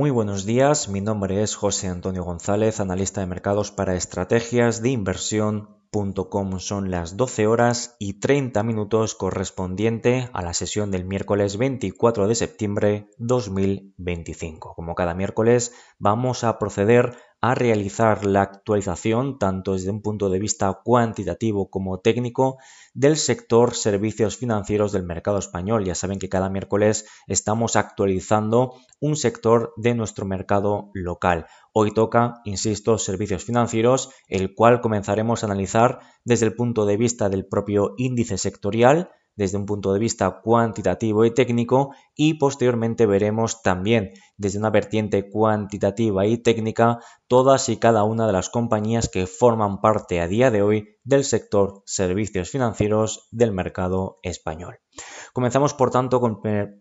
Muy buenos días, mi nombre es José Antonio González, analista de mercados para estrategias de inversión.com. Son las 12 horas y 30 minutos correspondiente a la sesión del miércoles 24 de septiembre 2025. Como cada miércoles vamos a proceder a realizar la actualización tanto desde un punto de vista cuantitativo como técnico del sector servicios financieros del mercado español. Ya saben que cada miércoles estamos actualizando un sector de nuestro mercado local. Hoy toca, insisto, servicios financieros, el cual comenzaremos a analizar desde el punto de vista del propio índice sectorial, desde un punto de vista cuantitativo y técnico, y posteriormente veremos también desde una vertiente cuantitativa y técnica todas y cada una de las compañías que forman parte a día de hoy del sector servicios financieros del mercado español. Comenzamos, por tanto, con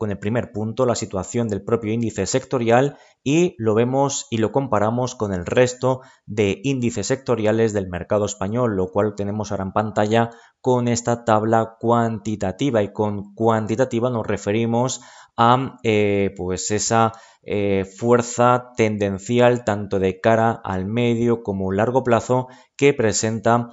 el primer punto, la situación del propio índice sectorial, y lo vemos y lo comparamos con el resto de índices sectoriales del mercado español, lo cual tenemos ahora en pantalla con esta tabla cuantitativa, y con cuantitativa nos referimos a esa fuerza tendencial tanto de cara al medio como largo plazo que presenta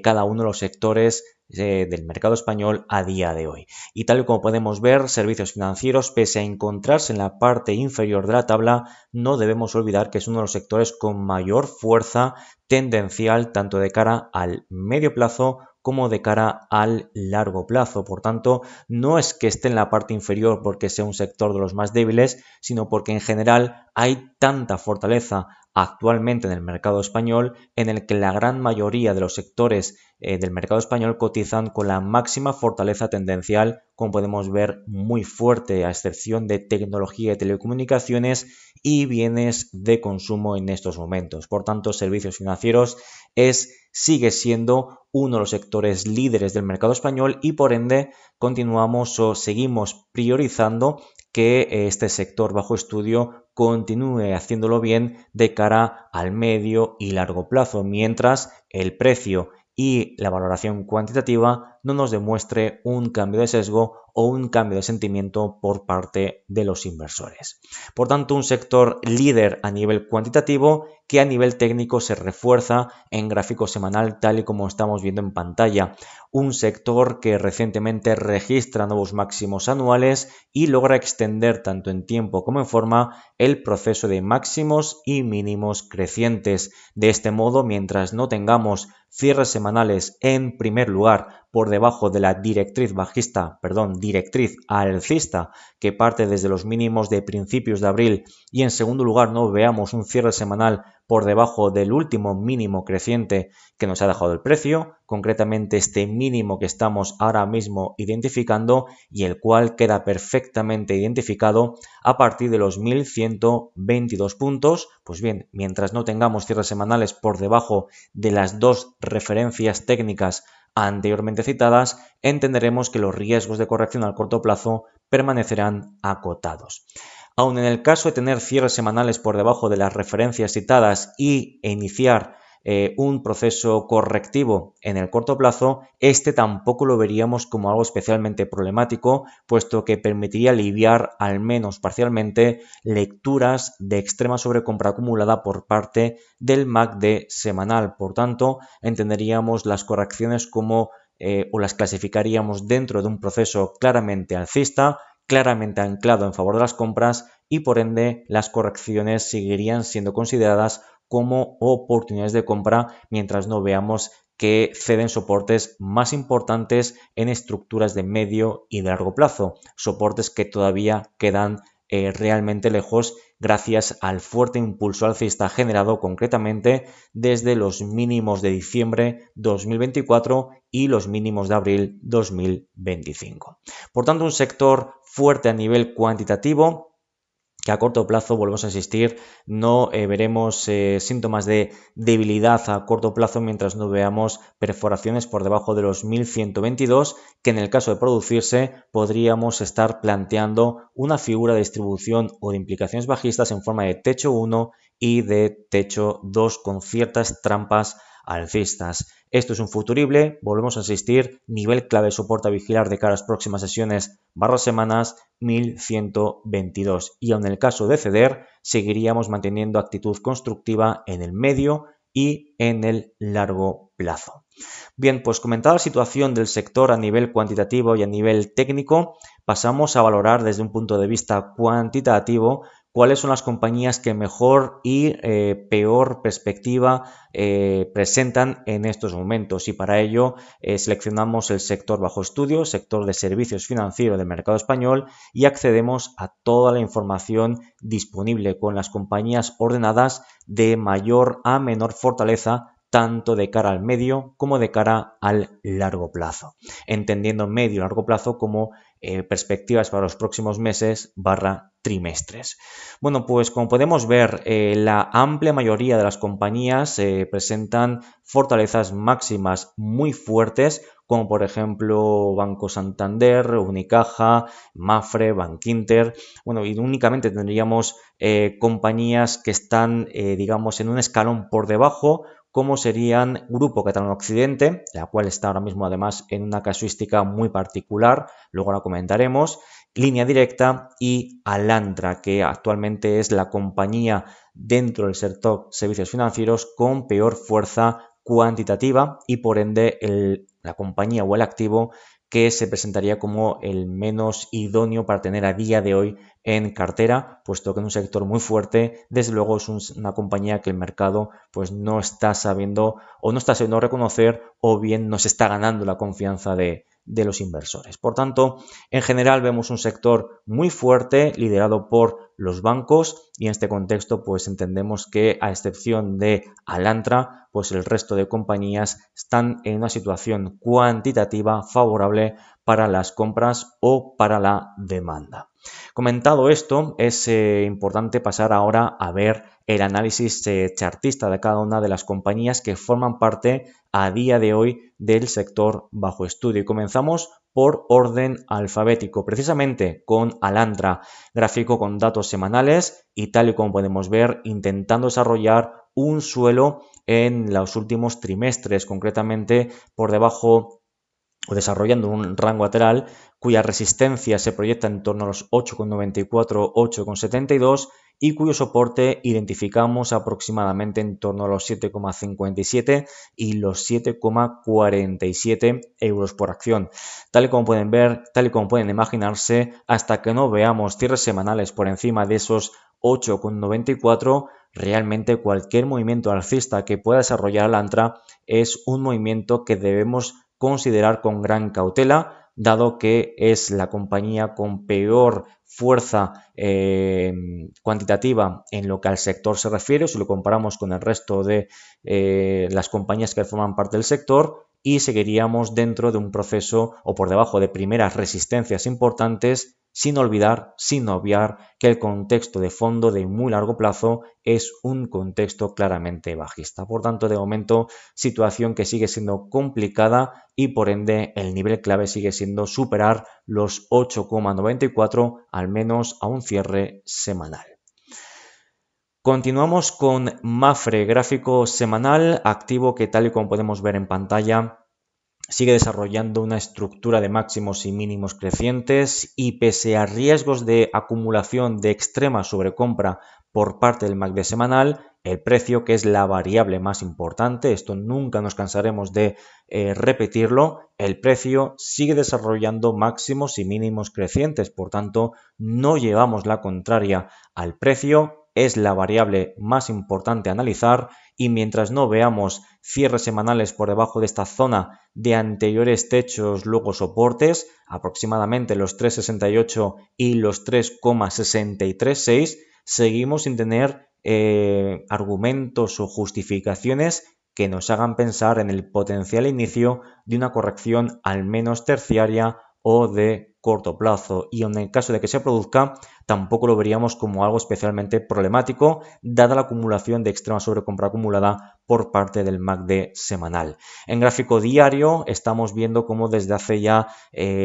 cada uno de los sectores del mercado español a día de hoy. Y tal y como podemos ver, servicios financieros, pese a encontrarse en la parte inferior de la tabla, no debemos olvidar que es uno de los sectores con mayor fuerza tendencial tanto de cara al medio plazo como de cara al largo plazo. Por tanto, no es que esté en la parte inferior porque sea un sector de los más débiles, sino porque en general hay tanta fortaleza actualmente en el mercado español, en el que la gran mayoría de los sectores del mercado español cotizan con la máxima fortaleza tendencial, como podemos ver, muy fuerte, a excepción de tecnología y telecomunicaciones y bienes de consumo en estos momentos. Por tanto, servicios financieros sigue siendo uno de los sectores líderes del mercado español, y por ende continuamos o seguimos priorizando que este sector bajo estudio continúe haciéndolo bien de cara al medio y largo plazo, mientras el precio y la valoración cuantitativa no nos demuestre un cambio de sesgo o un cambio de sentimiento por parte de los inversores. Por tanto, un sector líder a nivel cuantitativo que a nivel técnico se refuerza en gráfico semanal, tal y como estamos viendo en pantalla. Un sector que recientemente registra nuevos máximos anuales y logra extender tanto en tiempo como en forma el proceso de máximos y mínimos crecientes. De este modo, mientras no tengamos cierres semanales en primer lugar por debajo de la directriz alcista que parte desde los mínimos de principios de abril, y en segundo lugar no veamos un cierre semanal por debajo del último mínimo creciente que nos ha dejado el precio, concretamente este mínimo que estamos ahora mismo identificando y el cual queda perfectamente identificado a partir de los 1122 puntos. Pues bien, mientras no tengamos cierres semanales por debajo de las dos referencias técnicas anteriormente citadas, entenderemos que los riesgos de corrección al corto plazo permanecerán acotados. Aun en el caso de tener cierres semanales por debajo de las referencias citadas y iniciar un proceso correctivo en el corto plazo, este tampoco lo veríamos como algo especialmente problemático, puesto que permitiría aliviar al menos parcialmente lecturas de extrema sobrecompra acumulada por parte del MACD semanal. Por tanto, entenderíamos las correcciones como o las clasificaríamos dentro de un proceso claramente alcista, claramente anclado en favor de las compras, y por ende las correcciones seguirían siendo consideradas como oportunidades de compra mientras no veamos que ceden soportes más importantes en estructuras de medio y de largo plazo, soportes que todavía quedan realmente lejos gracias al fuerte impulso alcista generado concretamente desde los mínimos de diciembre 2024 y los mínimos de abril 2025. Por tanto, un sector fuerte a nivel cuantitativo que a corto plazo, volvemos a insistir, no veremos síntomas de debilidad a corto plazo mientras no veamos perforaciones por debajo de los 1122, que en el caso de producirse podríamos estar planteando una figura de distribución o de implicaciones bajistas en forma de techo 1 y de techo 2 con ciertas trampas alcistas. Esto es un futurible, volvemos a insistir, nivel clave soporte a vigilar de cara a las próximas sesiones / semanas, 1122 y en el caso de ceder seguiríamos manteniendo actitud constructiva en el medio y en el largo plazo. Bien, pues comentada la situación del sector a nivel cuantitativo y a nivel técnico, pasamos a valorar desde un punto de vista cuantitativo cuáles son las compañías que mejor y peor perspectiva presentan en estos momentos, y para ello seleccionamos el sector bajo estudio, sector de servicios financieros del mercado español, y accedemos a toda la información disponible con las compañías ordenadas de mayor a menor fortaleza, tanto de cara al medio como de cara al largo plazo, entendiendo medio y largo plazo como perspectivas para los próximos meses / trimestres. Bueno, pues como podemos ver, la amplia mayoría de las compañías presentan fortalezas máximas muy fuertes, como por ejemplo Banco Santander, Unicaja, Mapfre, Bankinter. Bueno, y únicamente tendríamos compañías que están, digamos, en un escalón por debajo, como serían Grupo Catalana Occidente, la cual está ahora mismo además en una casuística muy particular, luego la comentaremos, Línea Directa y Alantra, que actualmente es la compañía dentro del sector servicios financieros con peor fuerza cuantitativa y por ende la compañía o el activo que se presentaría como el menos idóneo para tener a día de hoy en cartera, puesto que en un sector muy fuerte, desde luego es una compañía que el mercado pues no está sabiendo o no está sabiendo reconocer, o bien no se está ganando la confianza de los inversores. Por tanto, en general vemos un sector muy fuerte liderado por los bancos, y en este contexto pues entendemos que, a excepción de Alantra, pues el resto de compañías están en una situación cuantitativa favorable para las compras o para la demanda. Comentado esto, es importante pasar ahora a ver el análisis chartista de cada una de las compañías que forman parte a día de hoy del sector bajo estudio. Y comenzamos por orden alfabético, precisamente con Alantra, gráfico con datos semanales y, tal y como podemos ver, intentando desarrollar un suelo en los últimos trimestres, concretamente por debajo o desarrollando un rango lateral cuya resistencia se proyecta en torno a los 8,94, 8,72 y cuyo soporte identificamos aproximadamente en torno a los 7,57 y los 7,47 euros por acción. Tal y como pueden ver, tal y como pueden imaginarse, hasta que no veamos cierres semanales por encima de esos 8,94, realmente cualquier movimiento alcista que pueda desarrollar Alantra es un movimiento que debemos considerar con gran cautela, dado que es la compañía con peor fuerza cuantitativa en lo que al sector se refiere, si lo comparamos con el resto de las compañías que forman parte del sector, y seguiríamos dentro de un proceso o por debajo de primeras resistencias importantes, sin obviar que el contexto de fondo de muy largo plazo es un contexto claramente bajista. Por tanto, de momento, situación que sigue siendo complicada y por ende el nivel clave sigue siendo superar los 8,94 al menos a un cierre semanal. Continuamos con Mapfre, gráfico semanal, activo que, tal y como podemos ver en pantalla, sigue desarrollando una estructura de máximos y mínimos crecientes, y pese a riesgos de acumulación de extrema sobrecompra por parte del MACD semanal, el precio, que es la variable más importante, esto nunca nos cansaremos de repetirlo, el precio sigue desarrollando máximos y mínimos crecientes. Por tanto, no llevamos la contraria al precio, es la variable más importante a analizar, y mientras no veamos cierres semanales por debajo de esta zona de anteriores techos, luego soportes, aproximadamente los 3,68 y los 3,636, seguimos sin tener argumentos o justificaciones que nos hagan pensar en el potencial inicio de una corrección al menos terciaria o de corto plazo, y en el caso de que se produzca tampoco lo veríamos como algo especialmente problemático, dada la acumulación de extrema sobrecompra acumulada por parte del MACD semanal. En gráfico diario estamos viendo cómo desde hace ya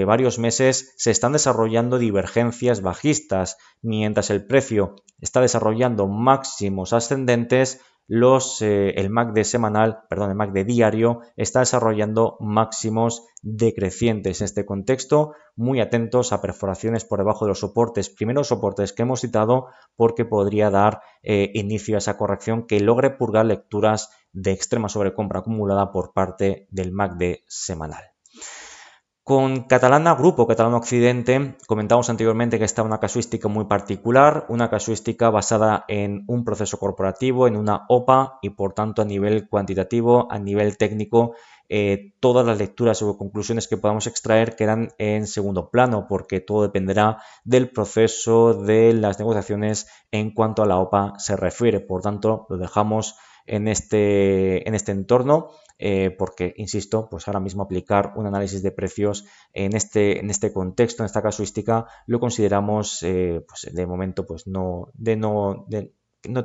varios meses se están desarrollando divergencias bajistas, mientras el precio está desarrollando máximos ascendentes. el MACD diario está desarrollando máximos decrecientes. En este contexto, muy atentos a perforaciones por debajo de los primeros soportes que hemos citado, porque podría dar inicio a esa corrección que logre purgar lecturas de extrema sobrecompra acumulada por parte del MACD semanal. Con Grupo Catalana Occidente, comentamos anteriormente que está una casuística muy particular, una casuística basada en un proceso corporativo, en una OPA, y por tanto a nivel cuantitativo, a nivel técnico, todas las lecturas o conclusiones que podamos extraer quedan en segundo plano, porque todo dependerá del proceso de las negociaciones en cuanto a la OPA se refiere. Por tanto, lo dejamos en este entorno. Porque, insisto, pues ahora mismo aplicar un análisis de precios en este contexto, en esta casuística, lo consideramos pues de momento pues no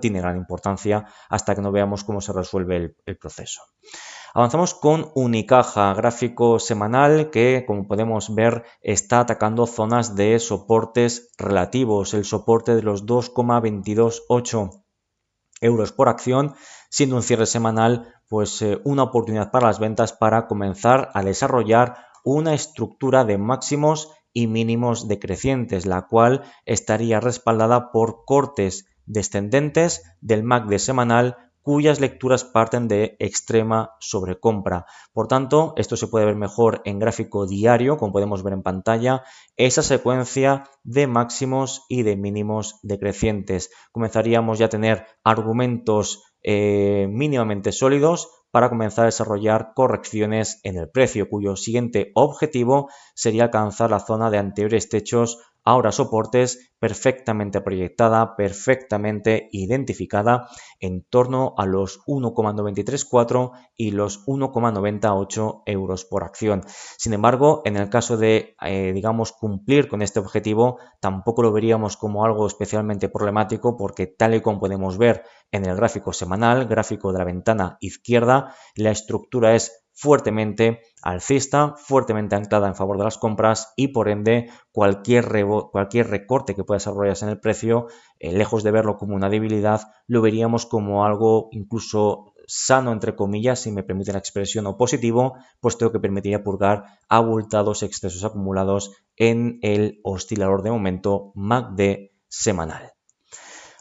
tiene gran importancia hasta que no veamos cómo se resuelve el proceso. Avanzamos con Unicaja, gráfico semanal que, como podemos ver, está atacando zonas de soportes relativos. El soporte de los 2,228 euros por acción, siendo un cierre semanal pues una oportunidad para las ventas para comenzar a desarrollar una estructura de máximos y mínimos decrecientes, la cual estaría respaldada por cortes descendentes del MACD semanal cuyas lecturas parten de extrema sobrecompra. Por tanto, esto se puede ver mejor en gráfico diario, como podemos ver en pantalla, esa secuencia de máximos y de mínimos decrecientes. Comenzaríamos ya a tener argumentos mínimamente sólidos para comenzar a desarrollar correcciones en el precio, cuyo siguiente objetivo sería alcanzar la zona de anteriores techos, ahora soportes, perfectamente proyectada, perfectamente identificada en torno a los 1,934 y los 1,98 euros por acción. Sin embargo, en el caso de, cumplir con este objetivo, tampoco lo veríamos como algo especialmente problemático, porque tal y como podemos ver en el gráfico semanal, gráfico de la ventana izquierda, la estructura es fuertemente alcista, fuertemente anclada en favor de las compras, y por ende cualquier recorte que pueda desarrollarse en el precio, lejos de verlo como una debilidad, lo veríamos como algo incluso sano, entre comillas, si me permite la expresión, o positivo, puesto que permitiría purgar abultados excesos acumulados en el oscilador de momento MACD semanal.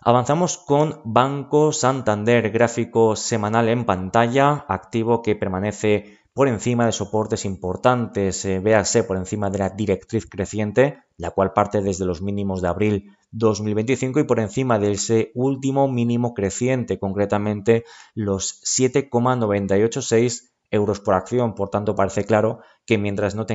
Avanzamos con Banco Santander, gráfico semanal en pantalla, activo que permanece por encima de soportes importantes, véase por encima de la directriz creciente, la cual parte desde los mínimos de abril 2025 y por encima de ese último mínimo creciente, concretamente los 7,986 euros por acción. Por tanto, parece claro que mientras no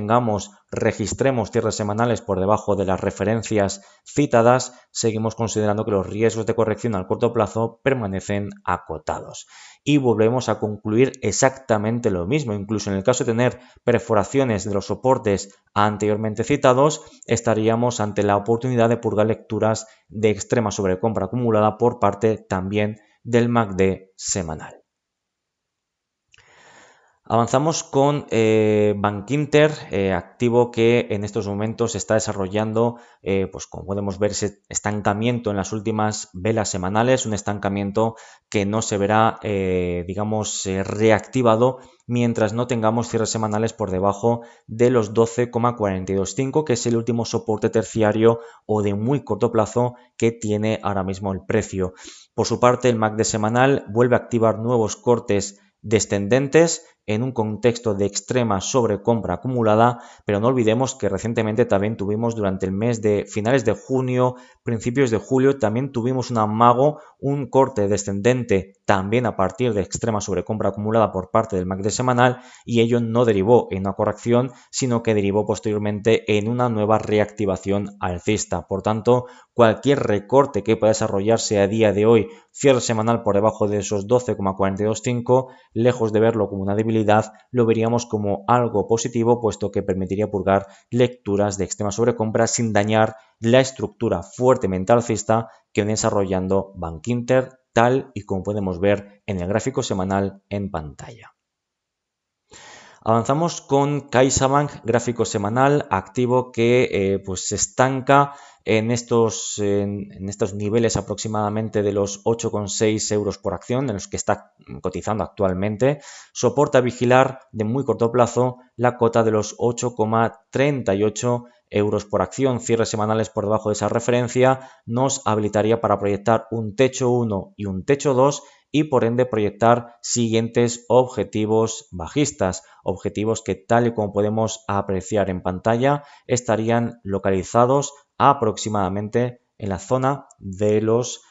registremos cierres semanales por debajo de las referencias citadas, seguimos considerando que los riesgos de corrección al corto plazo permanecen acotados. Y volvemos a concluir exactamente lo mismo. Incluso en el caso de tener perforaciones de los soportes anteriormente citados, estaríamos ante la oportunidad de purgar lecturas de extrema sobrecompra acumulada por parte también del MACD semanal. Avanzamos con Bankinter, activo que en estos momentos está desarrollando, pues como podemos ver, ese estancamiento en las últimas velas semanales, un estancamiento que no se verá, reactivado mientras no tengamos cierres semanales por debajo de los 12,425, que es el último soporte terciario o de muy corto plazo que tiene ahora mismo el precio. Por su parte, el MACD semanal vuelve a activar nuevos cortes descendentes en un contexto de extrema sobrecompra acumulada, pero no olvidemos que recientemente también tuvimos durante el mes de finales de junio, principios de julio, también tuvimos un corte descendente también a partir de extrema sobrecompra acumulada por parte del MACD semanal, y ello no derivó en una corrección, sino que derivó posteriormente en una nueva reactivación alcista. Por tanto, cualquier recorte que pueda desarrollarse a día de hoy, cierre semanal por debajo de esos 12,425, lejos de verlo como una debilidad, lo veríamos como algo positivo, puesto que permitiría purgar lecturas de extrema sobrecompra sin dañar la estructura fuertemente alcista que viene desarrollando Bankinter, tal y como podemos ver en el gráfico semanal en pantalla. Avanzamos con CaixaBank, gráfico semanal, activo que pues se estanca en estos niveles aproximadamente de los 8,6 euros por acción, en los que está cotizando actualmente. Soporta vigilar de muy corto plazo la cota de los 8,38 euros por acción. Cierres semanales por debajo de esa referencia nos habilitaría para proyectar un techo 1 y un techo 2 y por ende proyectar siguientes objetivos bajistas, objetivos que tal y como podemos apreciar en pantalla estarían localizados aproximadamente en la zona de los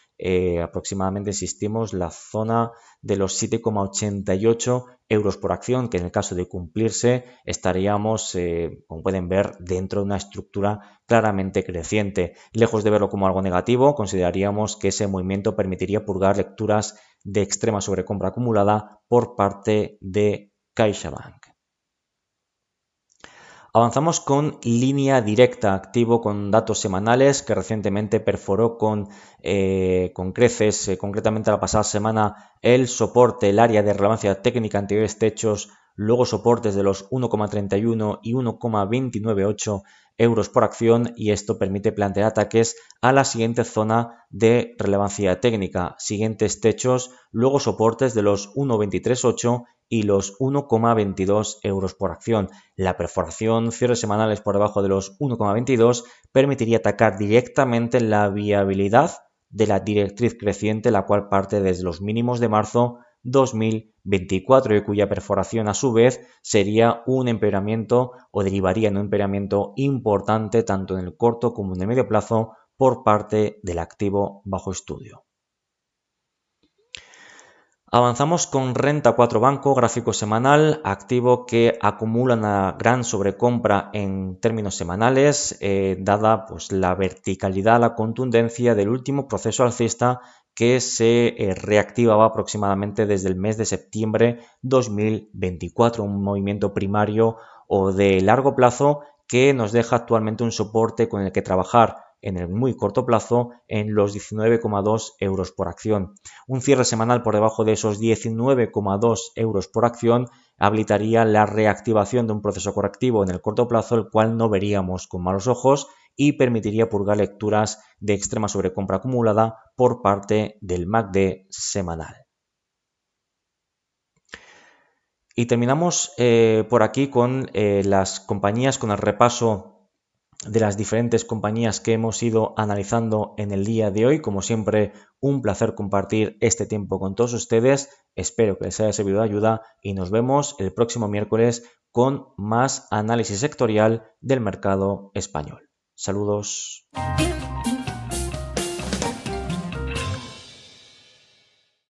aproximadamente existimos la zona de los 7,88 euros por acción, que en el caso de cumplirse estaríamos, como pueden ver, dentro de una estructura claramente creciente. Lejos de verlo como algo negativo, consideraríamos que ese movimiento permitiría purgar lecturas de extrema sobrecompra acumulada por parte de CaixaBank. Avanzamos con Línea Directa, activo con datos semanales que recientemente perforó con creces, concretamente la pasada semana, el soporte, el área de relevancia técnica anteriores techos, luego soportes de los 1,31 y 1,298 euros por acción y esto permite plantear ataques a la siguiente zona de relevancia técnica, siguientes techos, luego soportes de los 1,238 y los 1,22 euros por acción. La perforación cierres semanales por debajo de los 1,22 permitiría atacar directamente la viabilidad de la directriz creciente, la cual parte desde los mínimos de marzo 2024 y cuya perforación a su vez sería un empeoramiento o derivaría en un empeoramiento importante tanto en el corto como en el medio plazo por parte del activo bajo estudio. Avanzamos con Renta 4 Banco, gráfico semanal, activo que acumula una gran sobrecompra en términos semanales, dada pues, la verticalidad, la contundencia del último proceso alcista que se reactivaba aproximadamente desde el mes de septiembre 2024, un movimiento primario o de largo plazo que nos deja actualmente un soporte con el que trabajar en el muy corto plazo en los 19,2 euros por acción. Un cierre semanal por debajo de esos 19,2 euros por acción habilitaría la reactivación de un proceso correctivo en el corto plazo, el cual no veríamos con malos ojos y permitiría purgar lecturas de extrema sobrecompra acumulada por parte del MACD semanal. Y terminamos por aquí con las compañías, con el repaso de las diferentes compañías que hemos ido analizando en el día de hoy. Como siempre, un placer compartir este tiempo con todos ustedes. Espero que les haya servido de ayuda y nos vemos el próximo miércoles con más análisis sectorial del mercado español. Saludos.